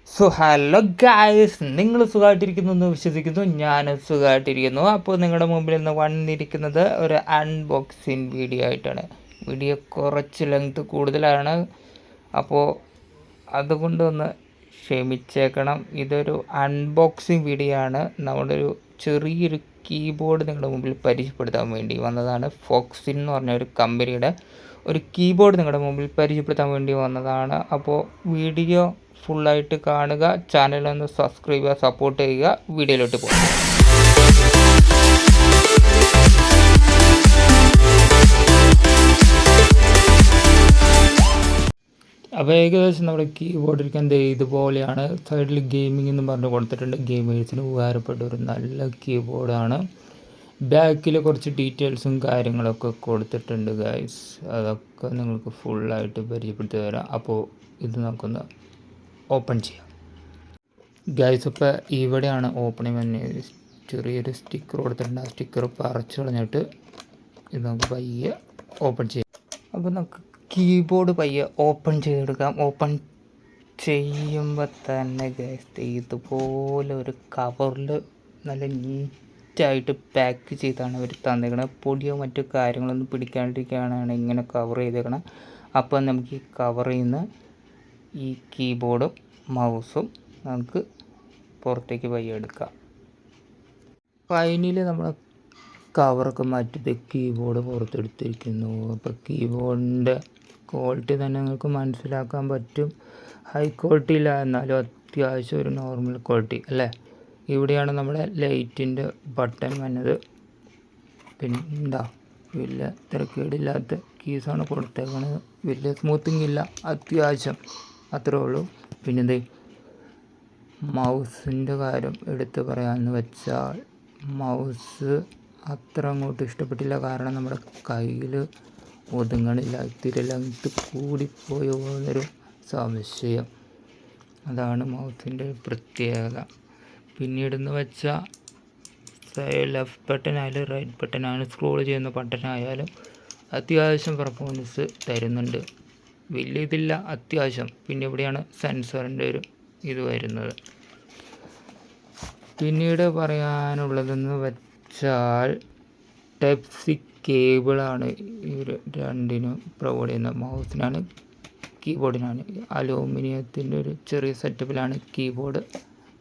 So hello guys, നിങ്ങൾ സുഖമായിട്ടിരിക്കുന്നു എന്ന് വിശ്വസിക്കുന്നു. ഞാൻ സുഖമായിട്ടിരിക്കുന്നു. അപ്പോൾ നിങ്ങളുടെ മുമ്പിൽ നിന്ന് വന്നിരിക്കുന്നത് ഒരു അൺബോക്സിങ് വീഡിയോ ആയിട്ടാണ്. വീഡിയോ കുറച്ച് ലെങ്ത് കൂടുതലാണ്, അപ്പോൾ അതുകൊണ്ട് ഒന്ന് ക്ഷമിച്ചേക്കണം. ഇതൊരു അൺബോക്സിങ് വീഡിയോ ആണ്. നമ്മളൊരു ചെറിയൊരു കീബോർഡ് നിങ്ങളുടെ മുമ്പിൽ പരിചയപ്പെടുത്താൻ വേണ്ടി വന്നതാണ്. ഫോക്സിൻ എന്ന് പറഞ്ഞ ഒരു കമ്പനിയുടെ ഒരു കീബോർഡ് നിങ്ങളുടെ മുമ്പിൽ പരിചയപ്പെടുത്താൻ വേണ്ടി വന്നതാണ്. അപ്പോൾ വീഡിയോ ഫുള്ളായിട്ട് കാണുക, ചാനലൊന്ന് സബ്സ്ക്രൈബ് ചെയ്യുക, സപ്പോർട്ട് ചെയ്യുക. വീഡിയോയിലോട്ട് പോകും. അപ്പോൾ ഏകദേശം നമ്മുടെ കീബോർഡിരിക്കാൻ ഇതുപോലെയാണ്. സൈഡിൽ ഗെയിമിംഗ് എന്ന് പറഞ്ഞ് കൊടുത്തിട്ടുണ്ട്. ഗെയിമേഴ്സിന് ഉപകാരപ്പെട്ട ഒരു നല്ല കീബോർഡാണ്. ബാക്കിൽ കുറച്ച് ഡീറ്റെയിൽസും കാര്യങ്ങളൊക്കെ കൊടുത്തിട്ടുണ്ട് ഗൈസ്. അതൊക്കെ നിങ്ങൾക്ക് ഫുള്ളായിട്ട് പരിചയപ്പെടുത്തി തരാം. അപ്പോൾ ഇത് നമുക്കൊന്ന് ഓപ്പൺ ചെയ്യാം ഗൈസ്. ഇപ്പോൾ ഇവിടെയാണ് ഓപ്പണിങ് തന്നെ. ചെറിയൊരു സ്റ്റിക്കർ കൊടുത്തിട്ടുണ്ട്. ആ സ്റ്റിക്കർ പറിച്ചു കളഞ്ഞിട്ട് ഇത് നമുക്ക് പയ്യെ ഓപ്പൺ ചെയ്യാം. അപ്പോൾ നമുക്ക് കീബോർഡ് പയ്യെ ഓപ്പൺ ചെയ്തെടുക്കാം. ഓപ്പൺ ചെയ്യുമ്പോൾ തന്നെ ഗൈസ് ഇതുപോലെ ഒരു കവറിൽ നല്ല നീറ്റായിട്ട് പാക്ക് ചെയ്താണ് അവർ തന്നേക്കണത്. പൊടിയോ മറ്റു കാര്യങ്ങളൊന്നും പിടിക്കാണ്ടിരിക്കുകയാണ് ഇങ്ങനെ കവർ ചെയ്തേക്കണം. അപ്പോൾ നമുക്ക് ഈ കവറിൽ നിന്ന് ഈ കീബോർഡും മൗസും നമുക്ക് പുറത്തേക്ക് പയ്യെ എടുക്കാം. ഫൈനലി നമ്മൾ കവറൊക്കെ മാറ്റി കീബോർഡ് പുറത്തെടുത്തിരിക്കുന്നു. അപ്പോൾ കീബോർഡിൻ്റെ ക്വാളിറ്റി തന്നെ നിങ്ങൾക്ക് മനസ്സിലാക്കാൻ പറ്റും. ഹൈ ക്വാളിറ്റി ഇല്ല, എന്നാലും അത്യാവശ്യം ഒരു നോർമൽ ക്വാളിറ്റി അല്ലേ. ഇവിടെയാണ് നമ്മുടെ ലൈറ്റിൻ്റെ ബട്ടൺ വന്നത്. പിന്നെ എന്താ വലിയ തിരക്കേടില്ലാത്ത കീസാണ് കൊടുത്തേക്കുന്നത്. വലിയ സ്മൂത്തിങ് ഇല്ല, അത്യാവശ്യം അത്രേ ഉള്ളൂ. പിന്നെ എന്ത് മൗസിൻ്റെ കാര്യം എടുത്ത് പറയാമെന്ന് വെച്ചാൽ മൗസ് അത്ര അങ്ങോട്ട് ഇഷ്ടപ്പെട്ടില്ല. കാരണം നമ്മുടെ കയ്യിൽ ഒതുങ്ങണില്ല. ഇത്തിരി ലെങ്ത്ത് കൂടിപ്പോയോ എന്നൊരു സംശയം. അതാണ് മൗസിൻ്റെ പ്രത്യേകത. പിന്നീടെന്ന് വെച്ചാൽ ലെഫ്റ്റ് ബട്ടൺ ആയാലും റൈറ്റ് ബട്ടൺ ആയാലും സ്ക്രോൾ ചെയ്യുന്ന ബട്ടൺ ആയാലും അത്യാവശ്യം പെർഫോമൻസ് തരുന്നുണ്ട്. വലിയ ഇതില്ല, അത്യാവശ്യം. പിന്നെ ഇവിടെയാണ് സെൻസറിൻ്റെ ഒരു ഇത് വരുന്നത്. പിന്നീട് പറയാനുള്ളതെന്ന് വെച്ചാൽ ടൈപ്പ് സി കേബിളാണ് ഇവർ രണ്ടിനും പ്രൊവൈഡ് ചെയ്യുന്നത്. മൗസിനാണ് കീബോർഡിനാണ്. അലൂമിനിയത്തിൻ്റെ ഒരു ചെറിയ സെറ്റപ്പിലാണ് കീബോർഡ്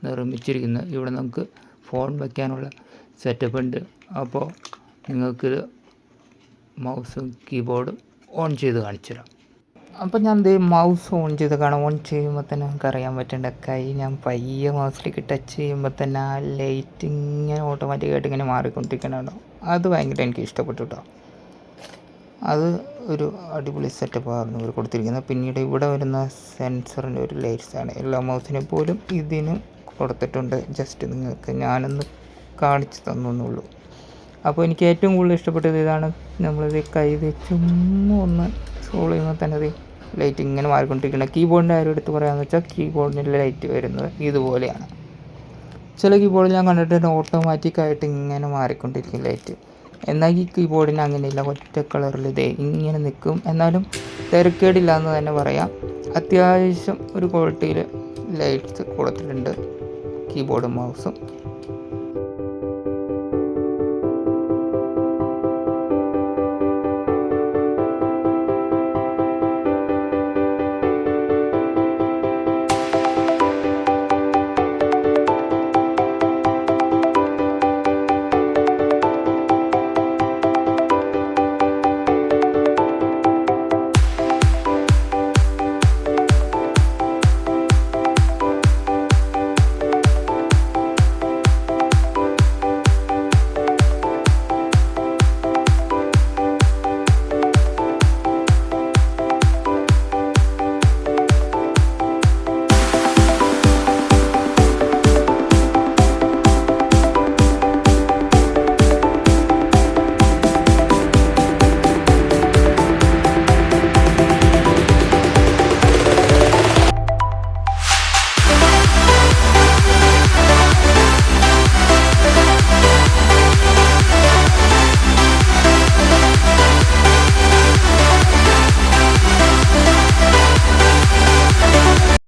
നിർമ്മിച്ചിരിക്കുന്നത്. ഇവിടെ നമുക്ക് ഫോൺ വയ്ക്കാനുള്ള സെറ്റപ്പ് ഉണ്ട്. അപ്പോൾ നിങ്ങൾക്കിത് മൗസും കീബോർഡും ഓൺ ചെയ്ത് കാണിച്ചു തരാം. അപ്പോൾ ഞാൻ മൗസ് ഓൺ ചെയ്ത് കാണാം. ഓൺ ചെയ്യുമ്പോൾ തന്നെ നമുക്ക് അറിയാൻ പറ്റേണ്ട കൈ ഞാൻ പയ്യെ മൗസിലേക്ക് ടച്ച് ചെയ്യുമ്പോൾ തന്നെ ആ ലൈറ്റ് ഇങ്ങനെ ഓട്ടോമാറ്റിക്കായിട്ട് ഇങ്ങനെ മാറിക്കൊണ്ടിരിക്കണോ. അത് ഭയങ്കര എനിക്ക് ഇഷ്ടപ്പെട്ടു കേട്ടോ. അത് ഒരു അടിപൊളി സെറ്റപ്പായിരുന്നു ഇവർ കൊടുത്തിരിക്കുന്നത്. പിന്നീട് ഇവിടെ വരുന്ന സെൻസറിൻ്റെ ഒരു ലൈറ്റ്സാണ്. എല്ലാ മൗസിനെ പോലും ഇതിനും കൊടുത്തിട്ടുണ്ട്. ജസ്റ്റ് നിങ്ങൾക്ക് ഞാനൊന്ന് കാണിച്ചു തന്നുള്ളൂ. അപ്പോൾ എനിക്ക് ഏറ്റവും കൂടുതൽ ഇഷ്ടപ്പെട്ടത് ഇതാണ്. നമ്മളിത് കൈ ചുമ്മാ ഒന്ന് സ്ക്രോൾ ചെയ്യുമ്പോൾ തന്നെ അത് ലൈറ്റ് ഇങ്ങനെ മാറിക്കൊണ്ടിരിക്കണം. കീബോർഡിൻ്റെ കാര്യം എടുത്ത് പറയാമെന്ന് വെച്ചാൽ കീബോർഡിൻ്റെ ലൈറ്റ് വരുന്നത് ഇതുപോലെയാണ്. ചില കീബോർഡിൽ ഞാൻ കണ്ടിട്ട് ഓട്ടോമാറ്റിക്കായിട്ട് ഇങ്ങനെ മാറിക്കൊണ്ടിരിക്കും ലൈറ്റ്. എന്നാൽ ഈ കീബോർഡിന് അങ്ങനെയില്ല. ഒറ്റ കളറിൽ ഇങ്ങനെ നിൽക്കും. എന്നാലും തിരക്കേടില്ല എന്ന് തന്നെ പറയാം. അത്യാവശ്യം ഒരു ക്വാളിറ്റിയിൽ ലൈറ്റ്സ് കൊടുത്തിട്ടുണ്ട് കീബോർഡും മൗസും.